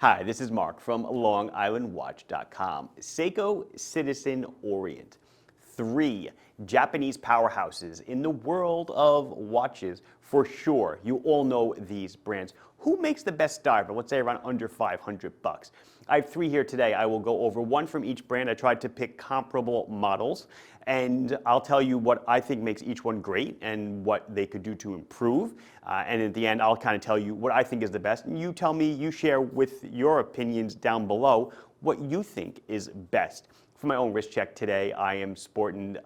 Hi, this is Mark from LongIslandWatch.com. Seiko, Citizen, Orient. Three Japanese powerhouses in the world of watches for sure. You all know these brands. Who makes the best diver? Let's say around under 500 bucks. I have three here today. I will go over one from each brand. I tried to pick comparable models, and I'll tell you what I think makes each one great and what they could do to improve. And at the end, I'll kind of tell you what I think is the best. And you tell me, you share with your opinions down below what you think is best. For my own wrist check today, I am sporting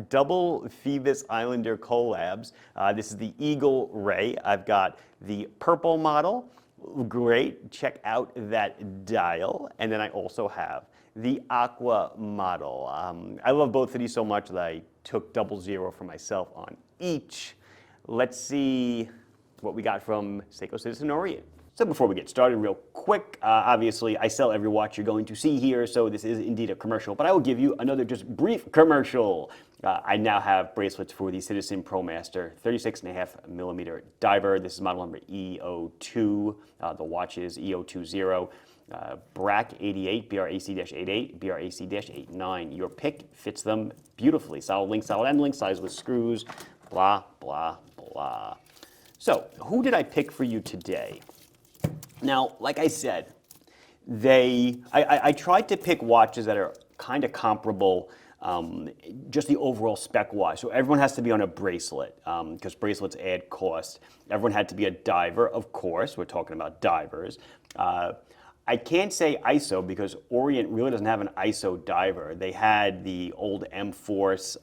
double Phoebus Islander collabs. This is the Eagle Ray. I've got the purple model. Great, check out that dial. And then I also have the Aqua model. I love both of these so much that I took 00 for myself on each. Let's see what we got from Seiko Citizen Orient. So before we get started, real quick, obviously I sell every watch you're going to see here, so this is indeed a commercial, but I will give you another just brief commercial. I now have bracelets for the Citizen Promaster 36.5mm diver. This is model number EO2. The watch is EO20. BRAC 88, BRAC-88, BRAC-89. Your pick fits them beautifully. Solid link, solid end link, size with screws, blah, blah, blah. So, who did I pick for you today? Now, like I said, I tried to pick watches that are kind of comparable, just the overall spec wise. So everyone has to be on a bracelet because bracelets add cost. Everyone had to be a diver, of course. We're talking about divers. I can't say ISO because Orient really doesn't have an ISO diver. They had the old M-Force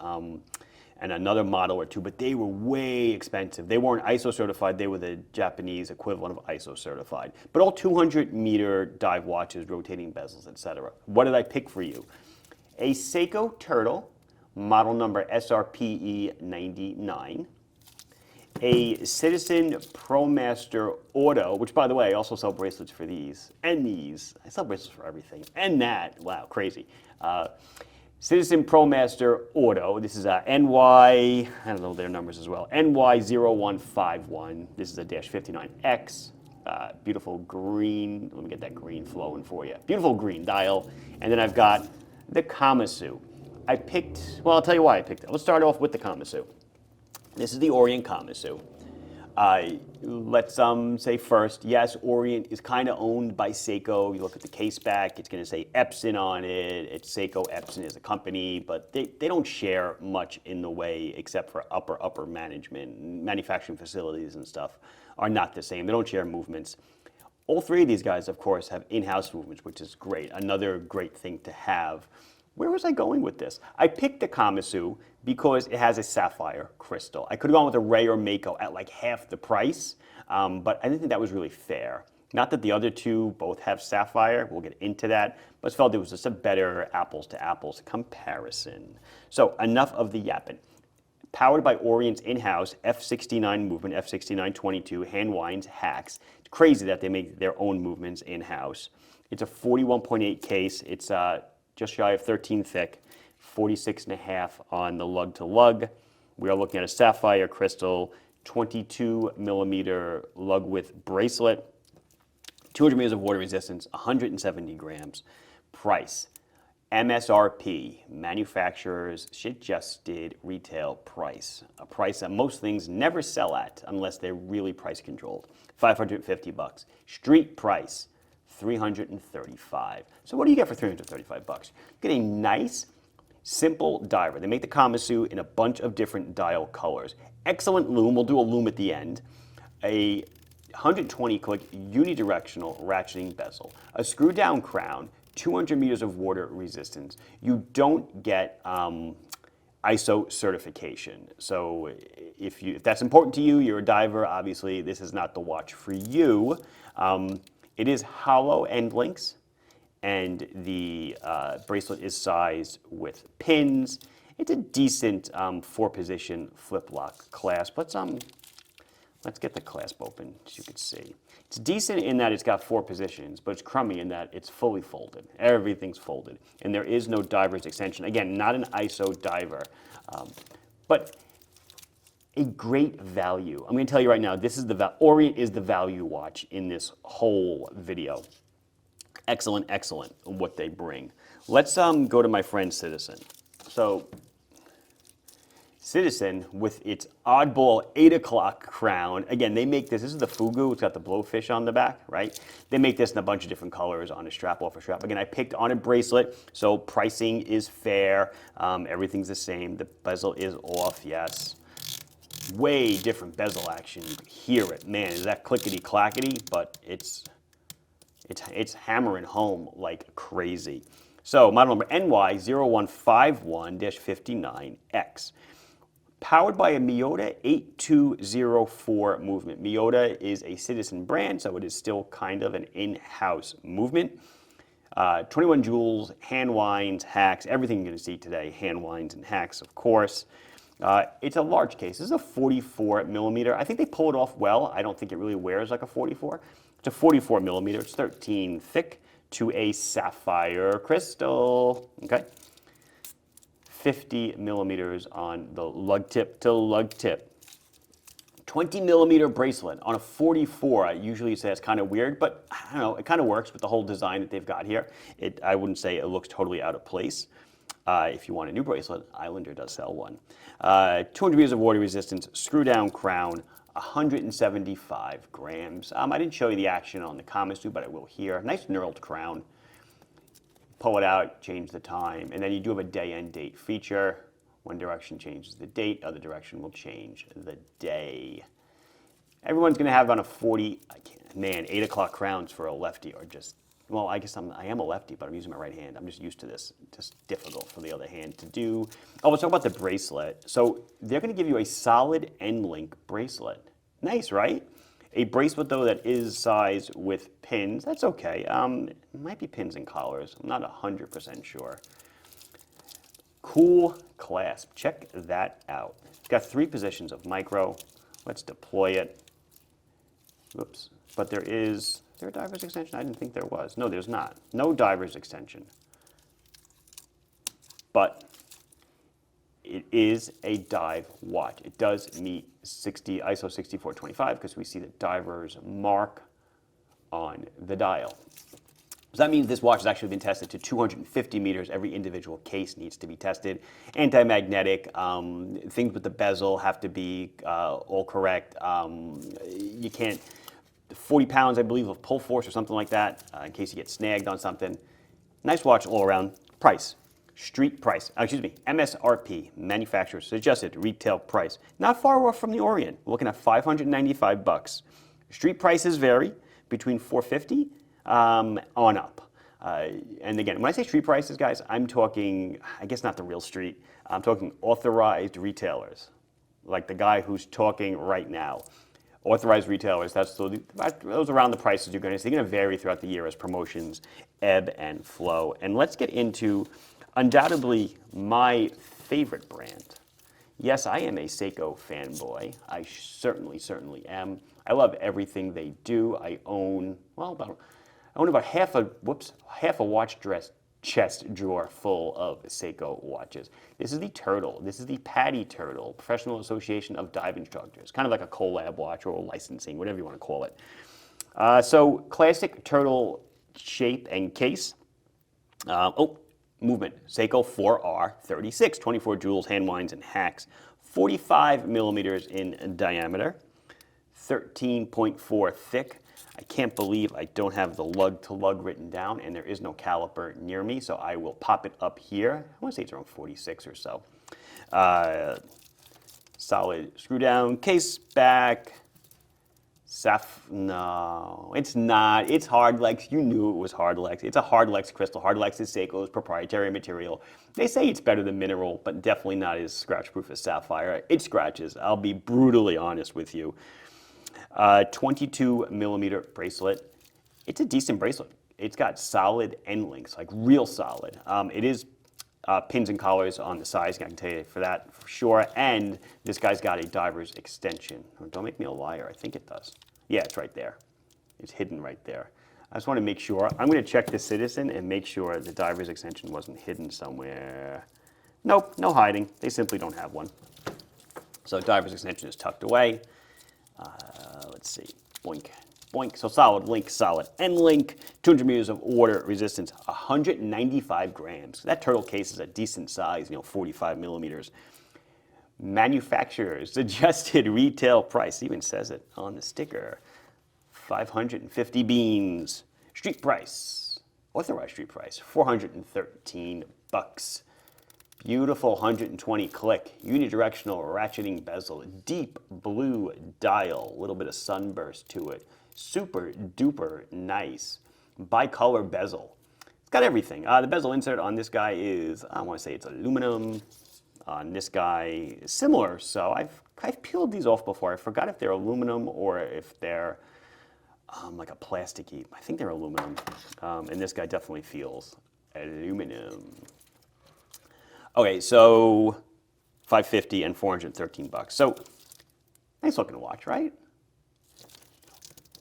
and another model or two, but they were way expensive. They weren't ISO certified, they were the Japanese equivalent of ISO certified. But all 200-meter dive watches, rotating bezels, etc. What did I pick for you? A Seiko Turtle, model number SRPE 99. A Citizen Promaster Auto, which by the way, I also sell bracelets for these, and these. I sell bracelets for everything, and that, wow, crazy. Citizen Promaster Auto, this is a NY, I don't know their numbers as well, NY0151, this is a -59X, beautiful green, let me get that green flowing for you, beautiful green dial, and then I've got the Kamasu. I picked, well I'll tell you why I picked it. Let's start off with the Kamasu. This is the Orient Kamasu. Let's say first, yes, Orient is kind of owned by Seiko. You look at the case back, it's going to say Epson on it. It's Seiko Epson is a company, but they don't share much in the way except for upper management. Manufacturing facilities and stuff are not the same. They don't share movements. All three of these guys, of course, have in-house movements, which is great. Another great thing to have. Where was I going with this? I picked the Kamasu because it has a sapphire crystal. I could have gone with a Ray or Mako at like half the price, but I didn't think that was really fair. Not that the other two both have sapphire, we'll get into that, but I felt it was just a better apples to apples comparison. So enough of the yapping. Powered by Orient's in-house F69 movement, F6922, hand winds, hacks. It's crazy that they make their own movements in-house. It's a 41.8 case. It's just shy of 13 thick, 46.5 on the lug to lug. We are looking at a sapphire crystal, 22mm lug width bracelet, 200 meters of water resistance, 170 grams. Price, MSRP, manufacturer's suggested retail price. A price that most things never sell at unless they're really price controlled. 550 bucks. Street price, 335. So what do you get for 335 bucks? You get a nice, simple diver. They make the Kamasu in a bunch of different dial colors. Excellent lume. We'll do a lume at the end. A 120-click unidirectional ratcheting bezel. A screw-down crown. 200 meters of water resistance. You don't get ISO certification. So if that's important to you, you're a diver, obviously this is not the watch for you. It is hollow end links, and the bracelet is sized with pins. It's a decent 4-position flip-lock clasp. Let's get the clasp open, as you can see. It's decent in that it's got 4 positions, but it's crummy in that it's fully folded. Everything's folded, and there is no diver's extension. Again, not an ISO diver, but a great value. I'm going to tell you right now, this is Orient is the value watch in this whole video. Excellent, excellent what they bring. Let's go to my friend Citizen. So Citizen, with its oddball 8 o'clock crown. Again, they make this is the Fugu, it's got the blowfish on the back, right? They make this in a bunch of different colors on a strap, off a strap. Again, I picked on a bracelet, so pricing is fair. Everything's the same. The bezel is off, yes. Way different bezel action. You can hear it. Man, is that clickety-clackety, but it's hammering home like crazy. So model number NY0151-59X. Powered by a Miyota 8204 movement. Miyota is a Citizen brand, so it is still kind of an in-house movement. 21 jewels, hand winds, hacks, everything you're going to see today, hand winds and hacks, of course. It's a large case. This is a 44 millimeter. I think they pull it off well. I don't think it really wears like a 44. It's a 44 millimeter. It's 13 thick to a sapphire crystal. Okay. 50 millimeters on the lug tip to lug tip. 20 millimeter bracelet on a 44. I usually say it's kind of weird, but I don't know, it kind of works with the whole design that they've got here. I wouldn't say it looks totally out of place. If you want a new bracelet, Islander does sell one. 200 meters of water resistance, screw down crown, 175 grams. I didn't show you the action on the Kamasu, but I will here. Nice knurled crown. Pull it out, change the time, and then you do have a day and date feature. One direction changes the date, other direction will change the day. Everyone's going to have on a 40, man, 8 o'clock crowns for a lefty are just, well, I guess I am a lefty, but I'm using my right hand. I'm just used to this. Just difficult for the other hand to do. Oh, let's talk about the bracelet. So they're going to give you a solid end link bracelet. Nice, right? A bracelet, though, that is sized with pins. That's okay. It might be pins and collars. I'm not 100% sure. Cool clasp. Check that out. It's got 3 positions of micro. Let's deploy it. Whoops. But there a diver's extension? I didn't think there was. No, there's not. No diver's extension. But it is a dive watch. It does meet ISO 6425 because we see the diver's mark on the dial. So that means this watch has actually been tested to 250 meters. Every individual case needs to be tested. Anti-magnetic, things with the bezel have to be all correct. You can't, 40 pounds, I believe, of pull force or something like that, in case you get snagged on something. Nice watch all around. Price. Street price, MSRP, manufacturer suggested retail price. Not far off from the Orient. We're looking at $595. Street prices vary between $450 on up. And again, when I say street prices, guys, I'm talking, I guess not the real street. I'm talking authorized retailers, like the guy who's talking right now. Authorized retailers, those around the prices you're going to see. They're going to vary throughout the year as promotions ebb and flow. And let's get into undoubtedly my favorite brand. Yes, I am a Seiko fanboy. I certainly am. I love everything they do. I own, well, about half a watch chest drawer full of Seiko watches. This is the Turtle. This is the Paddy Turtle, Professional Association of Dive Instructors. Kind of like a collab watch or licensing, whatever you want to call it. So classic Turtle shape and case. Movement, Seiko 4R36, 24 jewels, hand winds, and hacks, 45 millimeters in diameter, 13.4 thick. I can't believe I don't have the lug to lug written down, and there is no caliper near me, so I will pop it up here. I want to say it's around 46 or so. Solid screw down, case back. No, it's not. It's Hardlex. You knew it was Hardlex. It's a Hardlex crystal. Hardlex is Seiko's proprietary material. They say it's better than mineral, but definitely not as scratch-proof as sapphire. It scratches. I'll be brutally honest with you. 22 millimeter bracelet. It's a decent bracelet. It's got solid end links, like real solid. It is pins and collars on the sides. I can tell you for that for sure. And this guy's got a diver's extension. Don't make me a liar. I think it does. Yeah, it's right there. It's hidden right there. I just want to make sure. I'm going to check the Citizen and make sure the diver's extension wasn't hidden somewhere. Nope, no hiding. They simply don't have one. So diver's extension is tucked away. Let's see. Boink, boink. So solid link, solid end link, 200 meters of water resistance, 195 grams. That turtle case is a decent size, 45 millimeters. Manufacturer's suggested retail price, even says it on the sticker, 550 beans. Street price, authorized street price, 413 bucks. Beautiful 120 click, unidirectional ratcheting bezel, deep blue dial, a little bit of sunburst to it. Super duper nice. Bicolor bezel. It's got everything. The bezel insert on this guy is, I want to say it's aluminum. On this guy is similar, so I've peeled these off before. I forgot if they're aluminum or if they're like a plasticky. I think they're aluminum, and this guy definitely feels aluminum. Okay, so 550 and 413 bucks. So nice looking watch, right?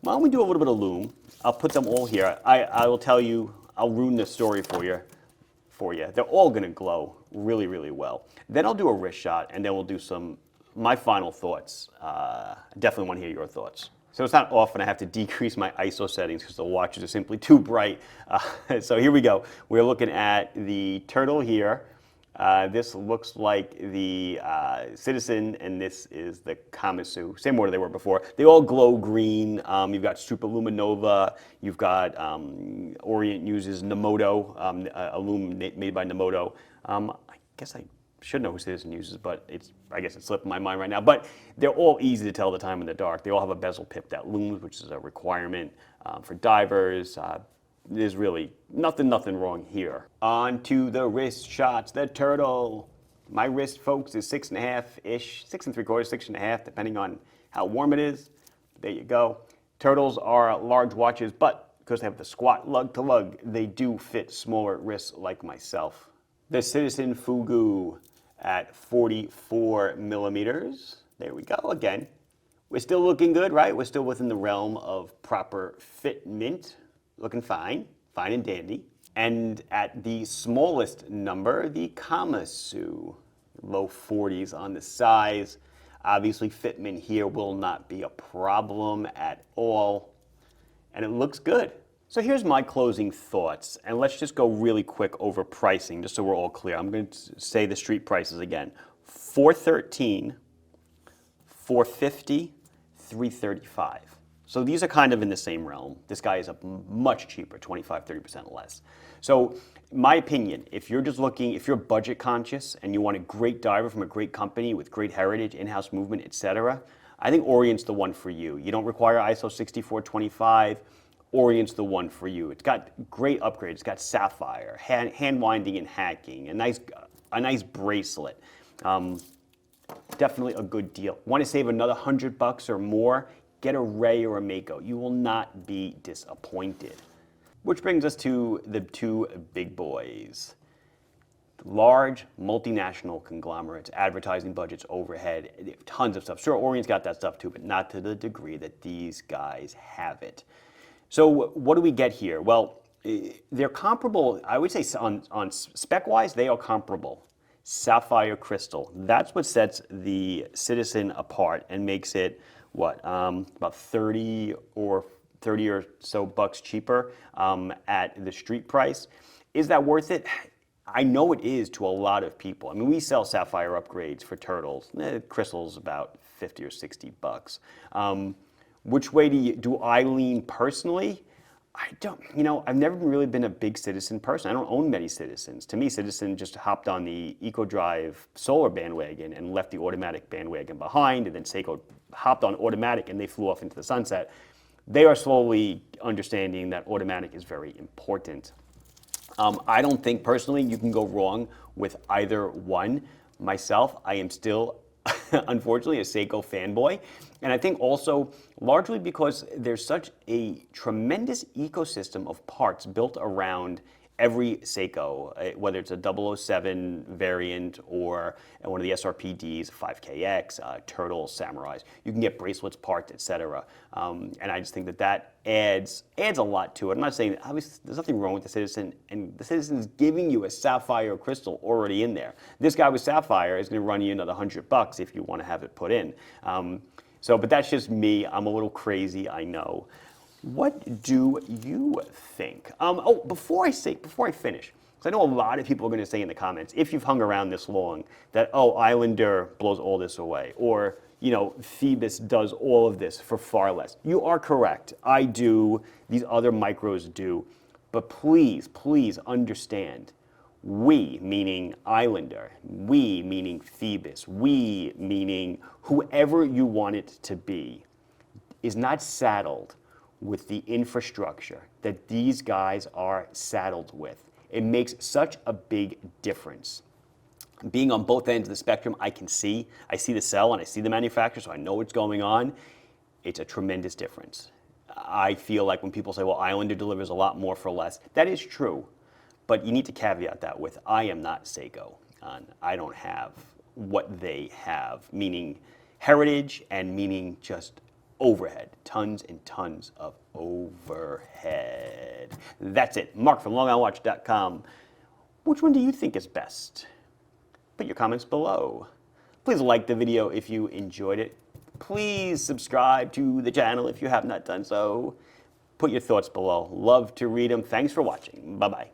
Why don't we do a little bit of lume? I'll put them all here. I will tell you, I'll ruin the story for you. They're all gonna glow really, really well. Then I'll do a wrist shot, and then we'll do my final thoughts. I definitely want to hear your thoughts. So it's not often I have to decrease my ISO settings because the watches are simply too bright. So here we go. We're looking at the Turtle here. This looks like the Citizen, and this is the Kamasu. Same order they were before. They all glow green. You've got Super Luminova. You've got Orient uses Nemoto, a lume made by Nemoto. I guess I should know who Citizen uses, but I guess it's slipping my mind right now. But they're all easy to tell the time in the dark. They all have a bezel pip that looms, which is a requirement for divers. There's really nothing wrong here. On to the wrist shots, the Turtle. My wrist, folks, is 6.5-ish, 6 3/4, 6.5, depending on how warm it is. There you go. Turtles are large watches, but because they have the squat lug to lug, they do fit smaller wrists like myself. The Citizen Fugu at 44 millimeters. There we go again. We're still looking good, right? We're still within the realm of proper fitment. Looking fine, fine and dandy. And at the smallest number, the Kamasu, low 40s on the size. Obviously, fitment here will not be a problem at all. And it looks good. So here's my closing thoughts. And let's just go really quick over pricing, just so we're all clear. I'm going to say the street prices again. $413, $450, $335. So these are kind of in the same realm. This guy is much cheaper, 25-30% less. So my opinion, if you're just looking, if you're budget conscious and you want a great diver from a great company with great heritage, in-house movement, etc., I think Orient's the one for you. You don't require ISO 6425. Orient's the one for you. It's got great upgrades. It's got sapphire, hand winding and hacking, a nice bracelet. Definitely a good deal. Want to save another $100 or more? Get a Ray or a Mako. You will not be disappointed. Which brings us to the two big boys. Large multinational conglomerates, advertising budgets, overhead, tons of stuff. Sure, Orient's got that stuff too, but not to the degree that these guys have it. So what do we get here? Well, they're comparable. I would say on spec-wise, they are comparable. Sapphire crystal. That's what sets the Citizen apart and makes it, what, about 30 or so bucks cheaper at the street price. Is that worth it? I know it is to a lot of people. I mean, we sell sapphire upgrades for turtles. Crystal's about 50 or 60 bucks. Which way do I lean personally? I don't, I've never really been a big Citizen person. I don't own many Citizens. To me, Citizen just hopped on the EcoDrive solar bandwagon and left the automatic bandwagon behind, and then Seiko hopped on automatic and they flew off into the sunset. They are slowly understanding that automatic is very important. I don't think personally you can go wrong with either one. Myself, I am still unfortunately a Seiko fanboy, and I think also largely because there's such a tremendous ecosystem of parts built around every Seiko, whether it's a 007 variant or one of the SRPDs, 5KX, Turtle, Samurais. You can get bracelets, parts, etc. And I just think that adds a lot to it. I'm not saying, obviously, there's nothing wrong with the Citizen, and the Citizen's giving you a sapphire crystal already in there. This guy with sapphire is going to run you another $100 if you want to have it put in. But that's just me. I'm a little crazy, I know. What do you think? Oh, before I finish, because I know a lot of people are going to say in the comments, if you've hung around this long, that, oh, Islander blows all this away, or, you know, Phoebus does all of this for far less. You are correct. I do. These other micros do. But please, please understand, we, meaning Islander, we, meaning Phoebus, we, meaning whoever you want it to be, is not saddled with the infrastructure that these guys are saddled with. It makes such a big difference. Being on both ends of the spectrum, I see the cell and I see the manufacturer, so I know what's going on. It's a tremendous difference. I feel like when people say, well, Islander delivers a lot more for less, that is true, but you need to caveat that with, I am not Seiko. I don't have what they have, meaning heritage and meaning just overhead, tons and tons of overhead. That's it. Mark from longislandwatch.com. Which one do you think is best? Put your comments below. Please like the video if you enjoyed it. Please subscribe to the channel if you have not done so. Put your thoughts below. Love to read them. Thanks for watching. Bye-bye.